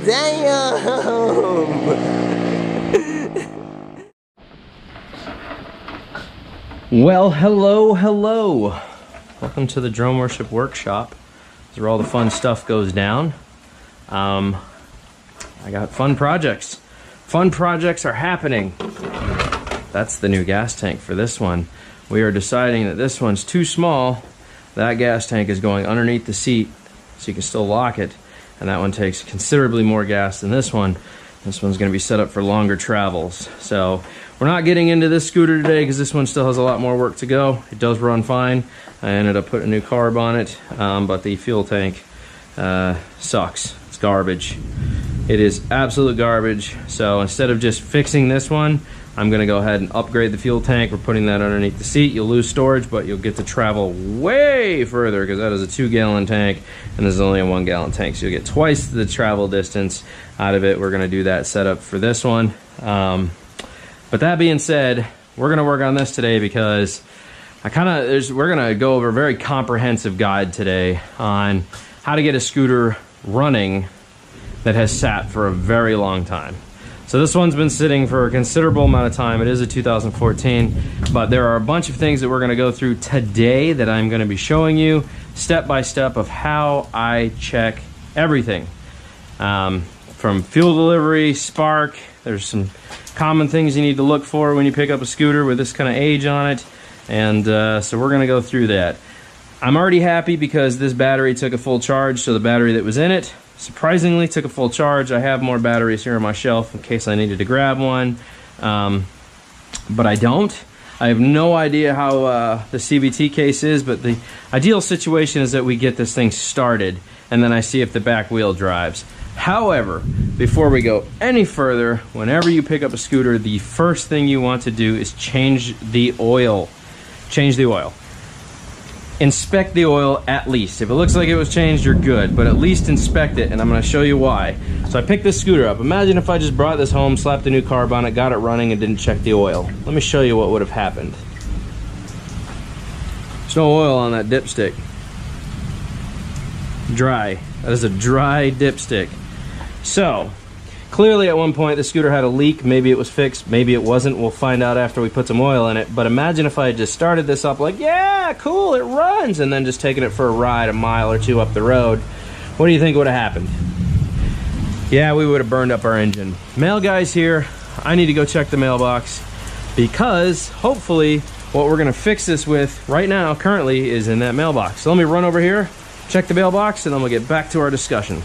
Damn! Well, hello. Welcome to the Drone Worship Workshop. This is where all the fun stuff goes down. I got fun projects. Fun projects are happening. That's the new gas tank for this one. We are deciding that this one's too small. That gas tank is going underneath the seat, so you can still lock it. And that one takes considerably more gas than this one. This one's going to be set up for longer travels. So we're not getting into this scooter today because this one still has a lot more work to go. It does run fine. I ended up putting a new carb on it, but the fuel tank sucks. It's garbage. It is absolute garbage. So instead of just fixing this one, I'm gonna go ahead and upgrade the fuel tank. We're putting that underneath the seat. You'll lose storage, but you'll get to travel way further because that is a 2-gallon tank and this is only a 1-gallon tank. So you'll get twice the travel distance out of it. We're gonna do that setup for this one. But that being said, we're gonna work on this today because we're gonna go over a very comprehensive guide today on how to get a scooter running that has sat for a very long time. So this one's been sitting for a considerable amount of time. It is a 2014, but there are a bunch of things that we're gonna go through today that I'm gonna be showing you step by step of how I check everything. From fuel delivery, spark, there's some common things you need to look for when you pick up a scooter with this kind of age on it. And so we're gonna go through that. I'm already happy because this battery took a full charge, so the battery that was in it surprisingly took a full charge. I have more batteries here on my shelf in case I needed to grab one, but I don't. I have no idea how the CVT case is, but the ideal situation is that we get this thing started and then I see if the back wheel drives. However, before we go any further, whenever you pick up a scooter, the first thing you want to do is change the oil. Change the oil. Inspect the oil at least. If it looks like it was changed, you're good, but at least inspect it, and I'm gonna show you why. So I picked this scooter up. Imagine if I just brought this home, slapped a new carb on it, got it running, and didn't check the oil. Let me show you what would have happened. There's no oil on that dipstick. Dry. That is a dry dipstick. So, clearly at one point the scooter had a leak. Maybe it was fixed, maybe it wasn't. We'll find out after we put some oil in it. But imagine if I had just started this up like, yeah, cool, it runs, and then just taken it for a ride a mile or two up the road. What do you think would have happened? Yeah, we would have burned up our engine. Mail guy's here. I need to go check the mailbox because hopefully what we're gonna fix this with right now, currently, is in that mailbox. So let me run over here, check the mailbox, and then we'll get back to our discussion.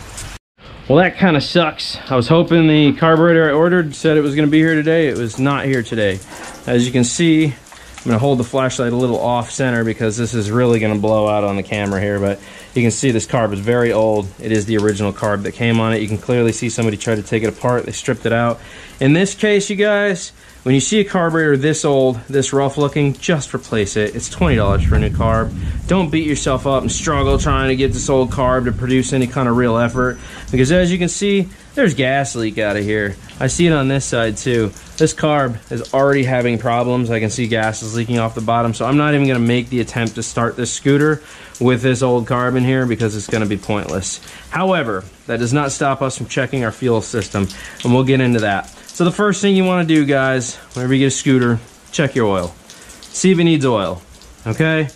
Well, that kind of sucks. I was hoping the carburetor I ordered said it was going to be here today. It was not here today. As you can see, I'm going to hold the flashlight a little off center because this is really going to blow out on the camera here, but you can see this carb is very old. It is the original carb that came on it. You can clearly see somebody tried to take it apart. They stripped it out. In this case, you guys, when you see a carburetor this old, this rough looking, just replace it. It's $20 for a new carb. Don't beat yourself up and struggle trying to get this old carb to produce any kind of real effort, because as you can see, there's gas leak out of here. I see it on this side too. This carb is already having problems. I can see gas is leaking off the bottom, so I'm not even gonna make the attempt to start this scooter with this old carb in here because it's gonna be pointless. However, that does not stop us from checking our fuel system, and we'll get into that. So the first thing you wanna do, guys, whenever you get a scooter, check your oil. See if it needs oil, okay?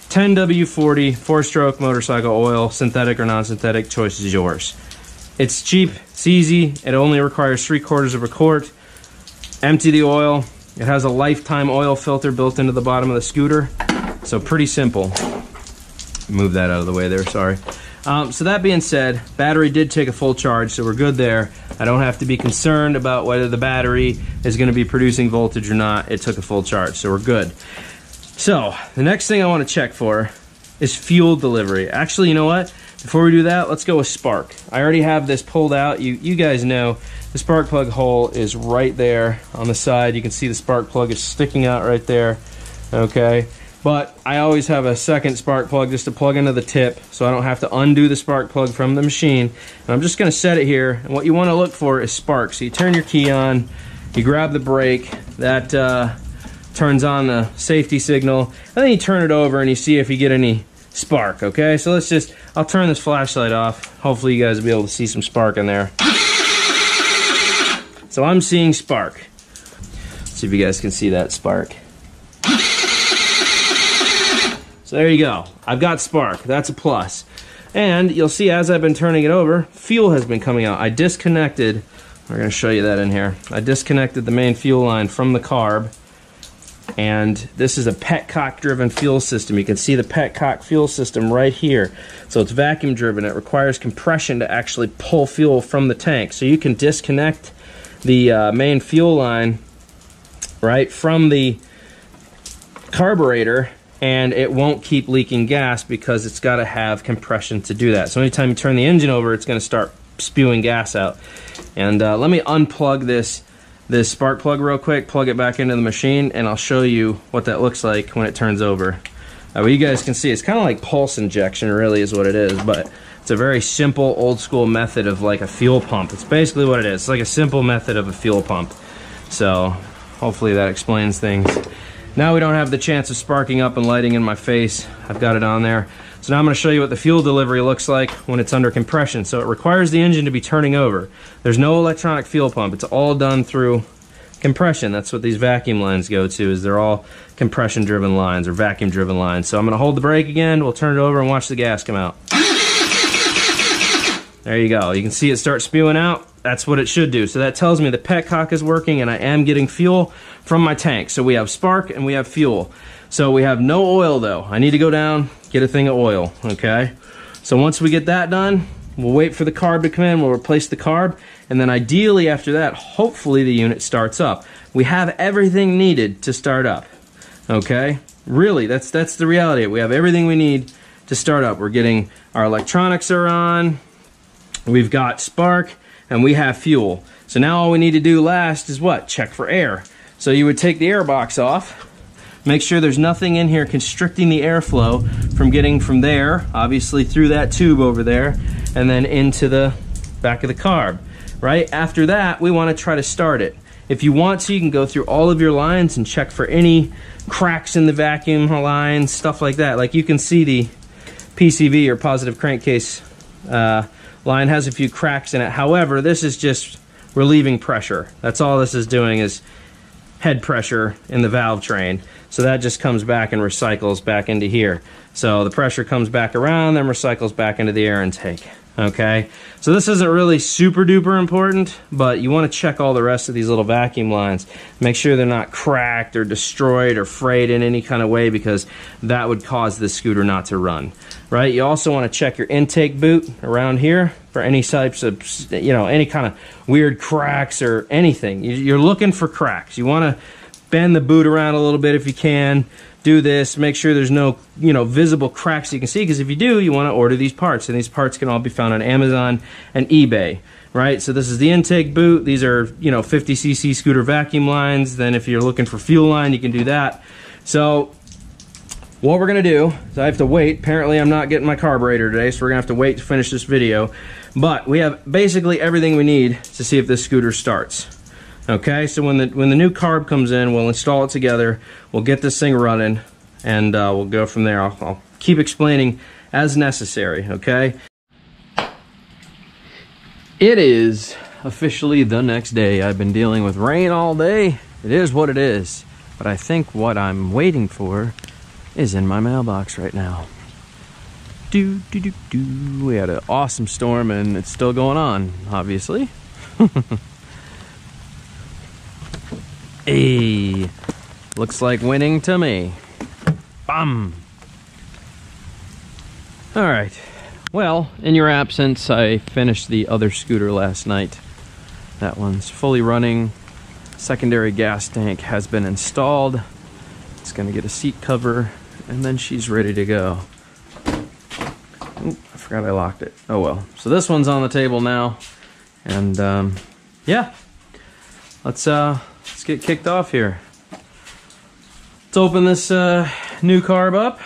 10W40, 4-stroke motorcycle oil, synthetic or non-synthetic, choice is yours. It's cheap, it's easy, it only requires 3/4 of a quart. Empty the oil. It has a lifetime oil filter built into the bottom of the scooter, so pretty simple. Move that out of the way there, sorry. So that being said, battery did take a full charge, so we're good there. I don't have to be concerned about whether the battery is going to be producing voltage or not. It took a full charge, so we're good. So the next thing I want to check for is fuel delivery. Actually, you know what? Before we do that, let's go with spark. I already have this pulled out. You guys know the spark plug hole is right there on the side. You can see the spark plug is sticking out right there, okay? But I always have a second spark plug just to plug into the tip so I don't have to undo the spark plug from the machine. And I'm just gonna set it here, and what you wanna look for is spark. So you turn your key on, you grab the brake, that turns on the safety signal, and then you turn it over and you see if you get any spark, okay? So I'll turn this flashlight off. Hopefully you guys will be able to see some spark in there. So I'm seeing spark. Let's see if you guys can see that spark. So there you go. I've got spark. That's a plus. And you'll see as I've been turning it over, fuel has been coming out. I disconnected, we're going to show you that in here. I disconnected the main fuel line from the carb. And this is a petcock driven fuel system. You can see the petcock fuel system right here. So it's vacuum driven. It requires compression to actually pull fuel from the tank. So you can disconnect the main fuel line right from the carburetor, and it won't keep leaking gas because it's got to have compression to do that. So anytime you turn the engine over, it's going to start spewing gas out. And let me unplug this spark plug real quick, plug it back into the machine, and I'll show you what that looks like when it turns over. Well, you guys can see it's kind of like pulse injection really is what it is, but it's a very simple old school method of like a fuel pump. It's basically what it is. It's like a simple method of a fuel pump. So hopefully that explains things. Now we don't have the chance of sparking up and lighting in my face. I've got it on there. So now I'm going to show you what the fuel delivery looks like when it's under compression. So it requires the engine to be turning over. There's no electronic fuel pump. It's all done through compression. That's what these vacuum lines go to, is they're all compression driven lines or vacuum driven lines. So I'm going to hold the brake again. We'll turn it over and watch the gas come out. There you go. You can see it start spewing out. That's what it should do. So that tells me the petcock is working and I am getting fuel from my tank. So we have spark and we have fuel. So we have no oil though. I need to go down, get a thing of oil, okay? So once we get that done, we'll wait for the carb to come in, we'll replace the carb, and then ideally after that, hopefully the unit starts up. We have everything needed to start up, okay? Really, that's the reality. We have everything we need to start up. We're getting, our electronics are on, we've got spark, and we have fuel. So now all we need to do last is what? Check for air. So you would take the air box off, make sure there's nothing in here constricting the airflow from getting from there, obviously through that tube over there, and then into the back of the carb, right? After that, we want to try to start it. If you want to, you can go through all of your lines and check for any cracks in the vacuum lines, stuff like that. Like you can see the PCV or positive crankcase line has a few cracks in it. However, this is just relieving pressure. That's all this is doing, is head pressure in the valve train. So that just comes back and recycles back into here. So the pressure comes back around, then recycles back into the air intake. Okay, so this isn't really super duper important, but you want to check all the rest of these little vacuum lines. Make sure they're not cracked or destroyed or frayed in any kind of way, because that would cause the scooter not to run, right? You also want to check your intake boot around here for any types of, you know, any kind of weird cracks or anything. You're looking for cracks. You want to bend the boot around a little bit if you can. Do this, make sure there's no, you know, visible cracks you can see, because if you do, you want to order these parts, and these parts can all be found on Amazon and eBay, right? So this is the intake boot. These are, you know, 50cc scooter vacuum lines. Then if you're looking for fuel line, you can do that. So what we're gonna do is I have to wait. Apparently I'm not getting my carburetor today, so we're gonna have to wait to finish this video. But we have basically everything we need to see if this scooter starts. Okay, so when the new carb comes in, we'll install it together, we'll get this thing running, and we'll go from there. I'll keep explaining as necessary, okay? It is officially the next day. I've been dealing with rain all day. It is what it is. But I think what I'm waiting for is in my mailbox right now. We had an awesome storm, and it's still going on, obviously. Hey, looks like winning to me. Bum. All right. Well, in your absence, I finished the other scooter last night. That one's fully running. Secondary gas tank has been installed. It's gonna get a seat cover, and then she's ready to go. Oop, I forgot I locked it. Oh well. So this one's on the table now, and yeah, let's get kicked off here. Let's open this new carb up.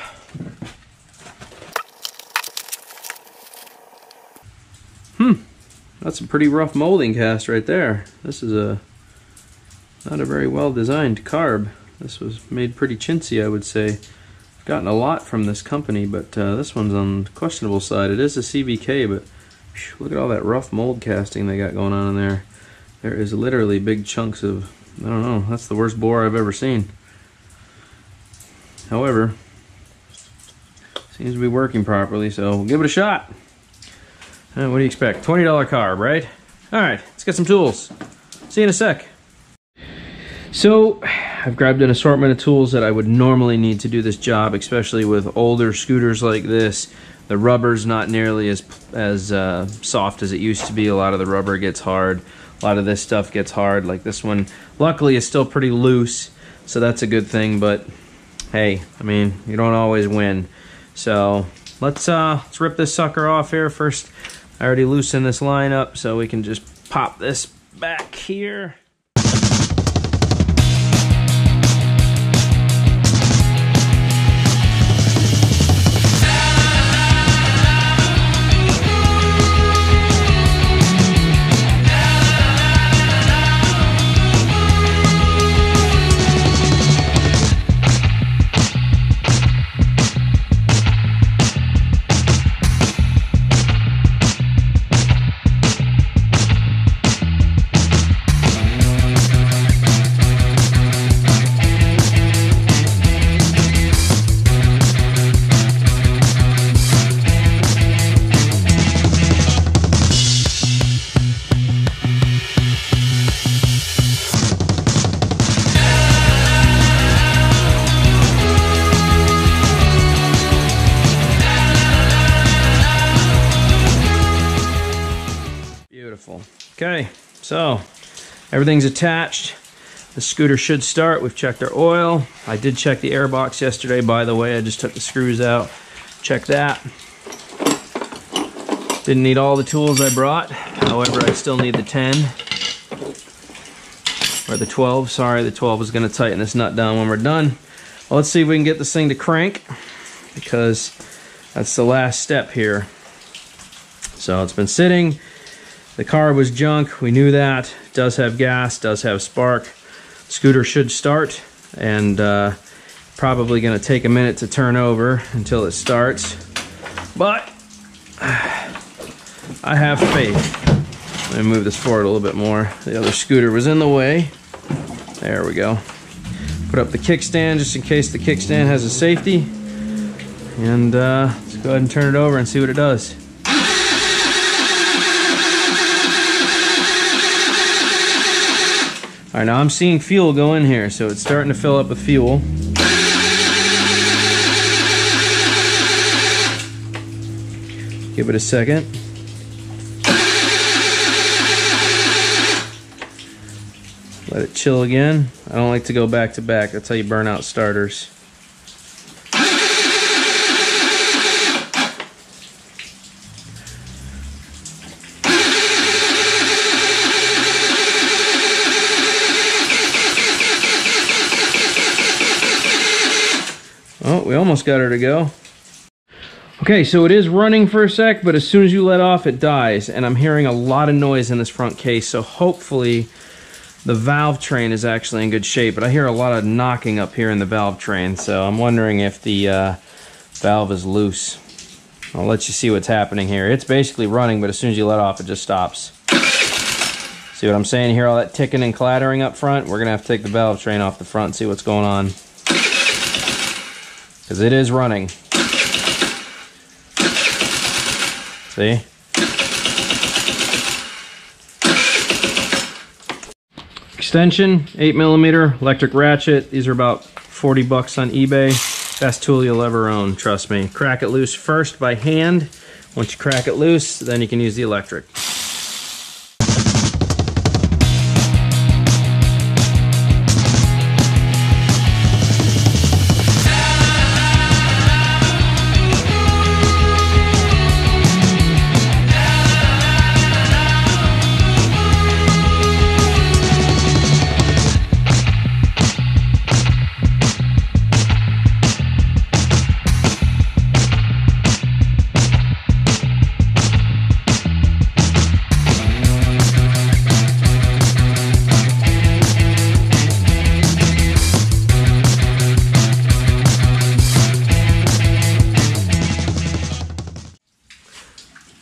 That's a pretty rough molding cast right there. This is not a very well designed carb. This was made pretty chintzy, I would say. I've gotten a lot from this company, but this one's on the questionable side. It is a CVK, but look at all that rough mold casting they got going on in there. There is literally big chunks of, I don't know, that's the worst bore I've ever seen. However, seems to be working properly, so we'll give it a shot. What do you expect? $20 carb, right? Alright, let's get some tools. See you in a sec. So, I've grabbed an assortment of tools that I would normally need to do this job, especially with older scooters like this. The rubber's not nearly as soft as it used to be. A lot of the rubber gets hard. A lot of this stuff gets hard. Like this one, luckily, is still pretty loose, so that's a good thing. But hey, I mean, you don't always win. So let's rip this sucker off here first. I already loosened this line up, so we can just pop this back here. Okay, so everything's attached. The scooter should start. We've checked our oil. I did check the air box yesterday, by the way. I just took the screws out. Check that. Didn't need all the tools I brought. However, I still need the 10. Or the 12, sorry. The 12 is going to tighten this nut down when we're done. Well, let's see if we can get this thing to crank, because that's the last step here. So it's been sitting. The car was junk, we knew that. It does have gas, does have spark. Scooter should start, and probably going to take a minute to turn over until it starts. But I have faith. Let me move this forward a little bit more. The other scooter was in the way. There we go. Put up the kickstand just in case the kickstand has a safety. And let's go ahead and turn it over and see what it does. Alright, now I'm seeing fuel go in here, so it's starting to fill up with fuel. Give it a second. Let it chill again. I don't like to go back to back. That's how you burn out starters. Oh, we almost got her to go. Okay, so it is running for a sec, but as soon as you let off, it dies. And I'm hearing a lot of noise in this front case, so hopefully the valve train is actually in good shape. But I hear a lot of knocking up here in the valve train, so I'm wondering if the valve is loose. I'll let you see what's happening here. It's basically running, but as soon as you let off, it just stops. See what I'm saying? Hear all that ticking and clattering up front? We're gonna have to take the valve train off the front and see what's going on. Because it is running. See? Extension, 8mm, electric ratchet. These are about 40 bucks on eBay. Best tool you'll ever own, trust me. Crack it loose first by hand. Once you crack it loose, then you can use the electric.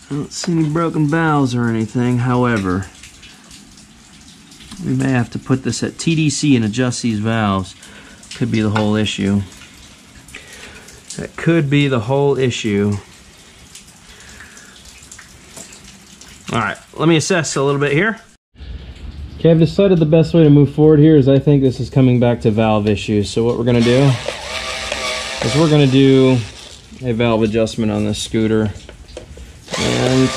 I don't see any broken valves or anything. However, we may have to put this at TDC and adjust these valves. Could be the whole issue. That could be the whole issue. Alright, let me assess a little bit here. Okay, I've decided the best way to move forward here is I think this is coming back to valve issues. So what we're going to do is we're going to do a valve adjustment on this scooter. And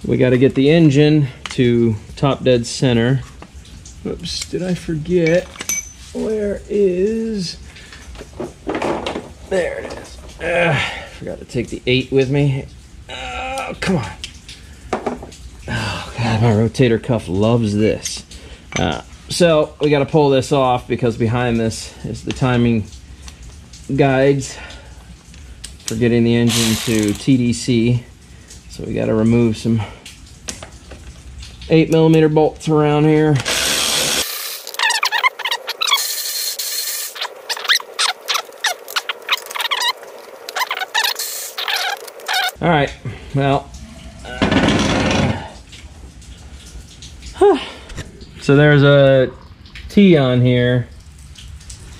we got to get the engine to top dead center. Oops, did I forget? Where is... There it is. Forgot to take the 8 with me. Oh, come on. Oh, God, my rotator cuff loves this. So, we got to pull this off because behind this is the timing guides for getting the engine to TDC. So, we got to remove some 8mm bolts around here. All right, well, so there's a T on here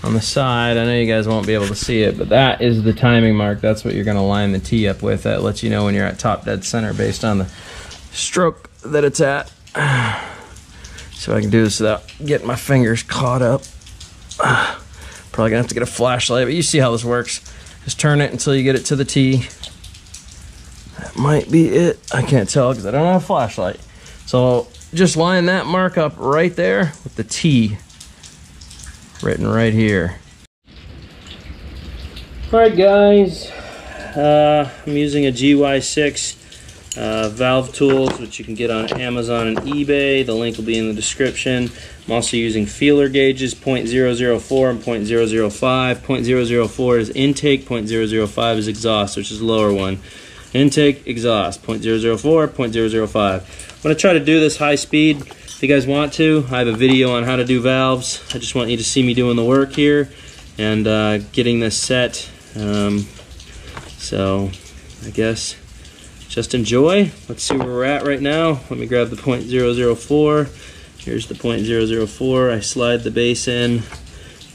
on the side. I know you guys won't be able to see it, but that is the timing mark. That's what you're gonna line the T up with. That lets you know when you're at top dead center based on the stroke that it's at. So I can do this without getting my fingers caught up. Probably gonna have to get a flashlight, but you see how this works. Just turn it until you get it to the T. That might be it. I can't tell because I don't have a flashlight. So just line that mark up right there with the T written right here. Alright guys, I'm using a GY6 valve tools, which you can get on Amazon and eBay. The link will be in the description. I'm also using feeler gauges, 0.004 and 0.005. 0.004 is intake, 0.005 is exhaust, which is the lower one. Intake, exhaust, 0.004, 0.005. I'm going to try to do this high speed. If you guys want to, I have a video on how to do valves. I just want you to see me doing the work here and getting this set. So I guess just enjoy. Let's see where we're at right now. Let me grab the 0.004. Here's the 0.004. I slide the base in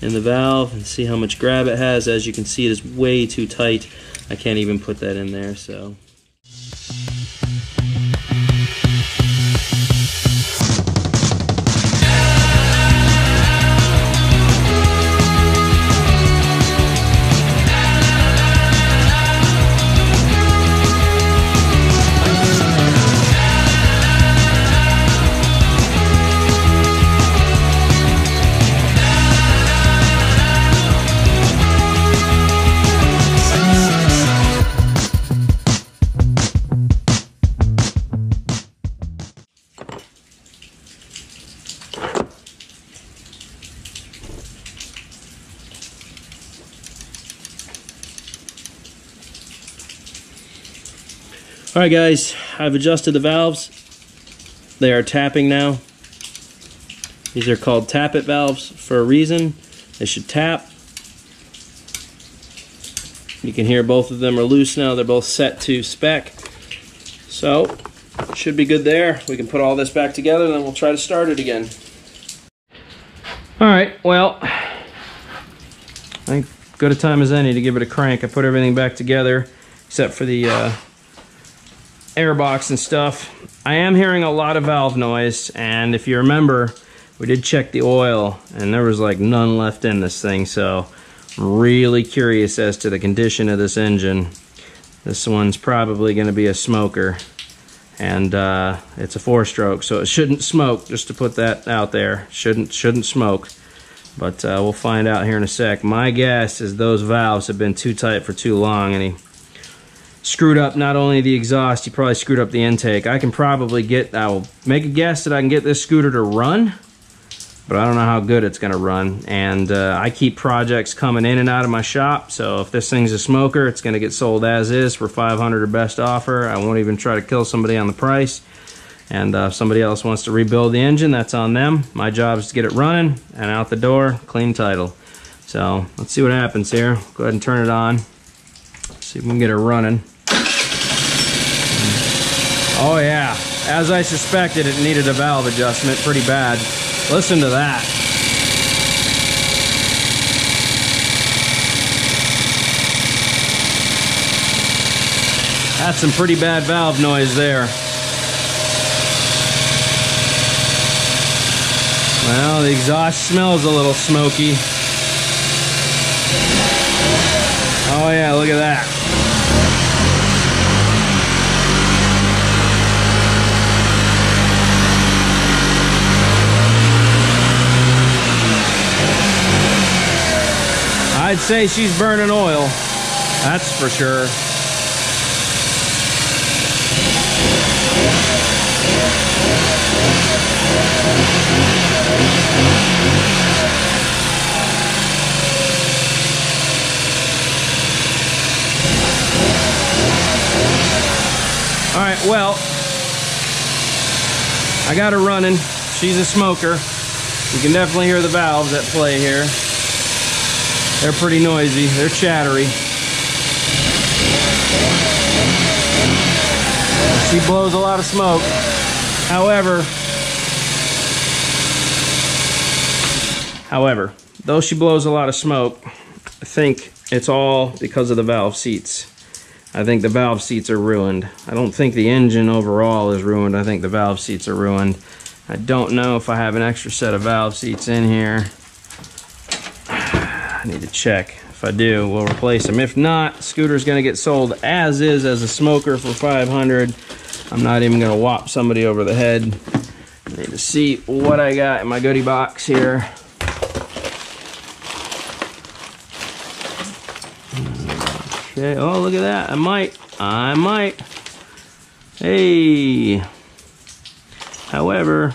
the valve and see how much grab it has. As you can see, it is way too tight. I can't even put that in there, so. Alright guys, I've adjusted the valves. They are tapping now. These are called tap-it valves for a reason. They should tap. You can hear both of them are loose now. They're both set to spec. So, should be good there. We can put all this back together and then we'll try to start it again. Alright, well, I think good a time as any to give it a crank. I put everything back together except for the air box and stuff. I am hearing a lot of valve noise, and if you remember, we did check the oil and there was like none left in this thing, so I'm really curious as to the condition of this engine. This one's probably going to be a smoker, and it's a 4-stroke, so it shouldn't smoke, just to put that out there. Shouldn't smoke, but we'll find out here in a sec. My guess is those valves have been too tight for too long, and he screwed up not only the exhaust, he probably screwed up the intake. I will make a guess that I can get this scooter to run, but I don't know how good it's gonna run. And I keep projects coming in and out of my shop, so if this thing's a smoker, it's gonna get sold as is for $500 or best offer. I won't even try to kill somebody on the price. And if somebody else wants to rebuild the engine, that's on them. My job is to get it running and out the door, clean title. So let's see what happens here. Go ahead and turn it on. See if we can get her running. Oh yeah, as I suspected, it needed a valve adjustment pretty bad. Listen to that. That's some pretty bad valve noise there. Well, the exhaust smells a little smoky. Oh yeah, look at that. I'd say she's burning oil, that's for sure. All right, well, I got her running. She's a smoker. You can definitely hear the valves at play here. They're pretty noisy, they're chattery. She blows a lot of smoke. However, though she blows a lot of smoke, I think it's all because of the valve seats. I think the valve seats are ruined. I don't think the engine overall is ruined. I think the valve seats are ruined. I don't know if I have an extra set of valve seats in here. I need to check. If I do, we'll replace them. If not, scooter's gonna get sold as is as a smoker for $500. I'm not even gonna whop somebody over the head. I need to see what I got in my goodie box here. Okay, oh look at that, I might. Hey. However,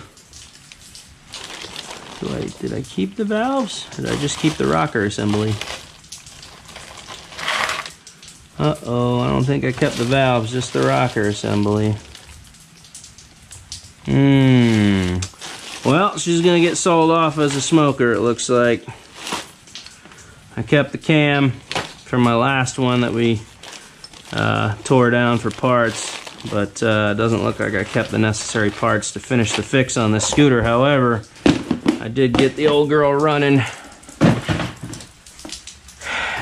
did I keep the valves? Or did I just keep the rocker assembly? Uh-oh, I don't think I kept the valves, just the rocker assembly. Well, she's gonna get sold off as a smoker, it looks like. I kept the cam from my last one that we tore down for parts, but it doesn't look like I kept the necessary parts to finish the fix on this scooter. However, I did get the old girl running.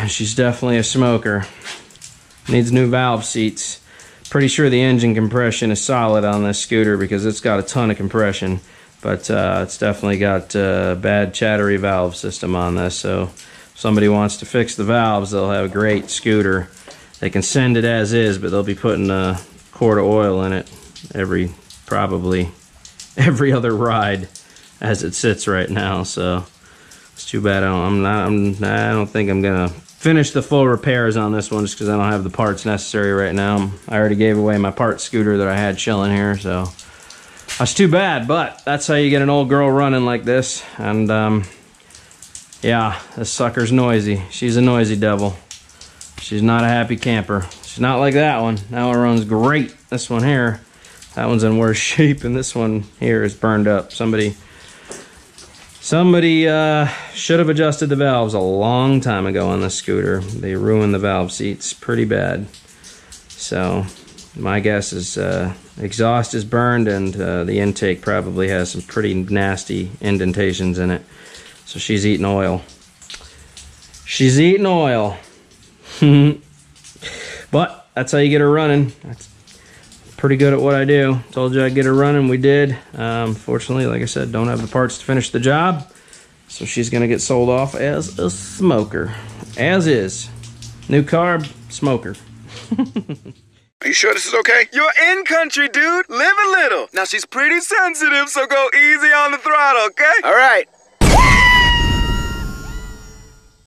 She's definitely a smoker. Needs new valve seats. Pretty sure the engine compression is solid on this scooter because it's got a ton of compression, but it's definitely got a bad chattery valve system on this. So if somebody wants to fix the valves, they'll have a great scooter. They can send it as is, but they'll be putting a quart of oil in it probably every other ride as it sits right now. So it's too bad. I don't think I'm gonna finish the full repairs on this one just because I don't have the parts necessary right now. I already gave away my parts scooter that I had chilling here, so that's too bad. But that's how you get an old girl running like this. And yeah, this sucker's noisy. She's a noisy devil. She's not a happy camper. She's not like that one. That one runs great. This one here, that one's in worse shape, and this one here is burned up. Somebody should have adjusted the valves a long time ago on this scooter. They ruined the valve seats pretty bad. So my guess is exhaust is burned, and the intake probably has some pretty nasty indentations in it. So she's eating oil. She's eating oil. But that's how you get her running. That's pretty good at what I do. Told you I'd get her running, we did. Fortunately, like I said, don't have the parts to finish the job. So she's gonna get sold off as a smoker. As is. New carb, smoker. Are you sure this is okay? You're in country, dude. Live a little. Now she's pretty sensitive, so go easy on the throttle, okay? All right.